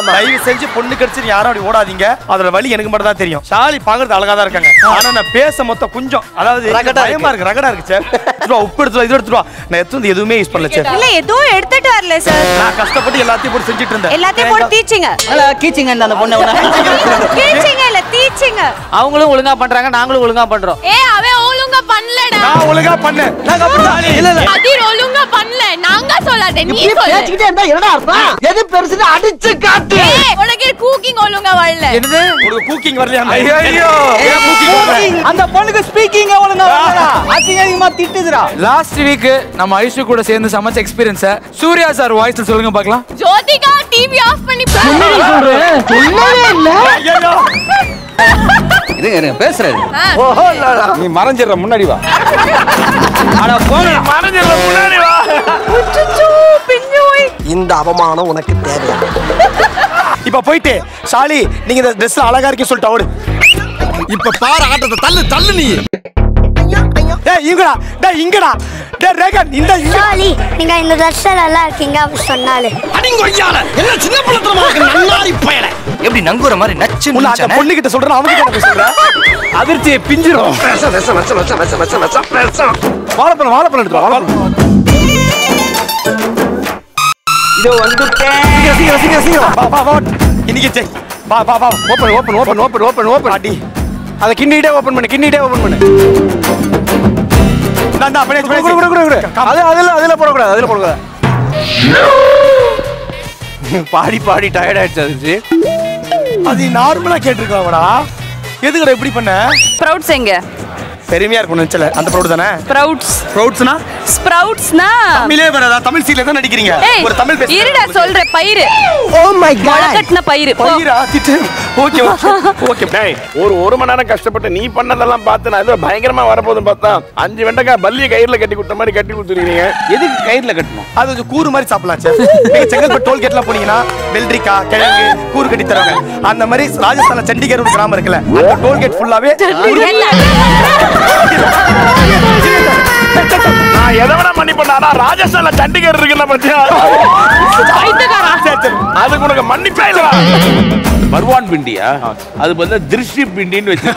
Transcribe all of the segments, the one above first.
தயவு செஞ்சு பொண்ணு கிடைச்சு யாரும் அப்படி ஓடாதீங்க. அதோட வழி எனக்கு மட்டும் தான் தெரியும். ஷாலி பாக்குறது அழகா தான் இருக்காங்க. ஆனா நான் பேச மொத்தம் கொஞ்சம் அதாவது பயமா இருக்கு, ரகடா இருக்கு சார். உப்பு எடுத்து இது எடுத்துட்டு வா. நான் எடுத்து எதுவுமே யூஸ் பண்ணல சார். இல்ல எதுவும் எடுத்துட்டு வரல சார். நான் கஷ்டப்பட்டு எல்லாத்தையும் போட்டு செஞ்சிட்டு இருந்தேன். எல்லாத்தையும் போட்டு தீச்சிங்க. அல்ல கீச்சிங்க அந்த பொண்ணு கீச்சிங்க இல்ல தீச்சிங்க. அவங்களும் ஒழுங்கா பண்றாங்க, நாங்களும் ஒழுங்கா பண்றோம். அவன் ஒழுங்கா பண்ணலடா. நான் ஒழுங்கா பண்ணேன். நாங்க அப்படி இல்ல இல்ல அதிர் ஒழுங்கா பண்ணல. நாங்க சொல்லாதே நீ சொல்லு. பேசிக்கிட்டே இருந்தா என்னடா அர்த்தம்? எது பெருசுன்னு அடிச்சு காட்டு. உனக்கு குக்கிங் ஒழுங்கா வரல. என்னது? உங்களுக்கு குக்கிங் வரலையா? ஐயோ குக்கிங் அந்த பொண்ணுக்கு ஸ்பீக்கிங் ஒழுங்கா வரல. அதிகமா திட்டுதுடா. லாஸ்ட் வீக் நம்ம ஐஷு கூட சேர்ந்து சமைச்ச எக்ஸ்பீரியன்ஸ் சூர்யா சார் வாய்ஸ்ல சொல்லுங்க பார்க்கலாம். ஜோதிகா டிவி ஆஃப் பண்ணி சொல்றேன் சொல்லவே இல்ல. ஐயோ இது பேசுறது. ஓஹோ நீ மறஞ்சிர முன்னாடி வா. அட போங்க மறஞ்சிர முன்னாடி வா. அச்சச்சோ பிஞ்சோய். இந்த அவமானம் உனக்கு தேவையா? இப்ப போயிட்டு ஷாலி நீங்க இந்த Dress அழகா இருக்கே சொல்லிட்டு ஓடு. இப்ப பாரு ஆட்டத்தை தள்ளு தள்ளு நீ. டேய் இங்கடா, டேய் இங்கடா. டேய் ரேகன் இந்த ஷாலி நீங்க இந்த Dress நல்லா இருக்கீங்க அப்படி சொன்னாலே. அடிங்கொய்யால என்ன சின்ன பிள்ளைத்தனமா இருக்கு நல்லாரி பயல. எப்படி நங்குற மாதிரி நச்சு உன்ன அந்த பொண்ணு கிட்ட சொல்றேன், அவங்க கிட்ட பேசுறேன். அதிர்ச்சியை பிஞ்சிரும். வாழைப்பழம் எடுத்து வாழைப்பழம். இதோ வந்துட்டேன். சீக்கிரம் வா வா இன்னைக்கு செய். வா வா வா ஓபன் அடி. அத கிண்டிட்டே ஓபன் பண்ணு. நான் அப்படியே குடு. அதுல போடக்கூடாது. பாடி டயர்ட் ஆயிடுச்சு. அது நார்மலா கேட்டிருக்காங்கடா. எதுக்குடா இப்படி பண்ண? ஸ்ப்ரவுட்ஸ் எங்க? பெருமையா இருக்கும் நினைச்சல. அந்த ப்ரௌட் தானே? ஸ்ப்ரவுட்ஸ்னா தமிழே வராதா? தமிழ் சீரியல்ல தான் நடிக்கிறீங்க. ஒரு தமிழ் பேச இருடா சொல்றேன் பயிறு. Oh my God. முளைக்கட்டின பயிறு. பயிரா திட்டு. ஓகே டேய் ஒரு மணி நேரம் கஷ்டப்பட்டு நீ பண்ணதெல்லாம் பார்த்து நான் ஏதோ பயங்கரமா வரப்போகுதுன்னு பார்த்தா 5 வெண்டைக்காய் பல்லியை கயிறுல கட்டி கொடுத்த மாதிரி கட்டி கொடுத்துருக்கீங்க. எதுக்கு கயிறுல கட்டணும்? அது கொஞ்சம் கூறு மாதிரி சாப்பிடலாம் சார். நீங்க செங்கல்பட்டு டோல்கேட்ல போனீங்கன்னா வெள்ளரிக்காய் கிழங்கு கூறு கட்டி தருவாங்க. அந்த மாதிரி ராஜஸ்தான்ல சண்டிகர் ஒரு கிராமம் இருக்குல்ல, அந்த டோல்கேட் ஃபுல்லாவே நான் எதை வேணா பண்ணி பண்ணா ராஜஸ்தான்ல சண்டிகர் இருக்குல்ல பத்தியா, அதுக்கு உனக்கு மன்னிப்பே இல்ல. பர்வான் பிண்டியா? அது வந்து திருஷ்டி பிண்டின்னு வச்சு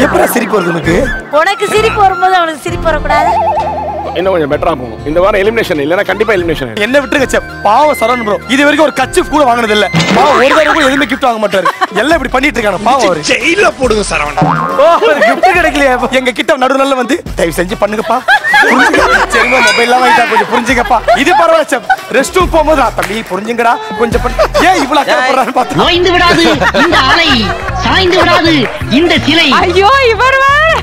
எப்படி சிரிப்பு வருது உனக்கு? உனக்கு சிரிப்பு வரும்போது அவனுக்கு சிரிப்பு வரக்கூடாது. இன்னும் கொஞ்சம் பெட்டரா போகணும். இந்த வாரம் எலிமினேஷன் இல்லனா கண்டிப்பா எலிமினேஷன். என்ன விட்டுருங்க சார். பாவம் சரவணன் ப்ரோ இது வரைக்கும் ஒரு கச்சிப் கூட வாங்குனது இல்ல. பாவம் ஒரு தடவை கூட எதுமே கிஃப்ட் வாங்க மாட்டாரு. எல்லாம் இப்படி பண்ணிட்டு இருக்காங்க பாவம் அவரு. ஜெயில போடுங்க சரவணன். ஓ கிஃப்ட் கிடைக்கலையே. எங்க கிட்ட நடுவுல வந்து தயவு செஞ்சு பண்ணுங்கப்பா. சரிங்க மொபைல்லாம் வாங்கிட்டா கொஞ்சம் புரிஞ்சுங்கப்பா. இது பரவாயில்ல சார். ரெஸ்ட் ரூம் போகும்போது தம்பி புரிஞ்சுங்கடா கொஞ்சம் ஏன் இவ்வளவு அக்கறைப்படுறான்னு பார்த்தா. ஓய்ந்து விடாது இந்த அலை, சாய்ந்து விடாது இந்த சிலை. ஐயோ இவர்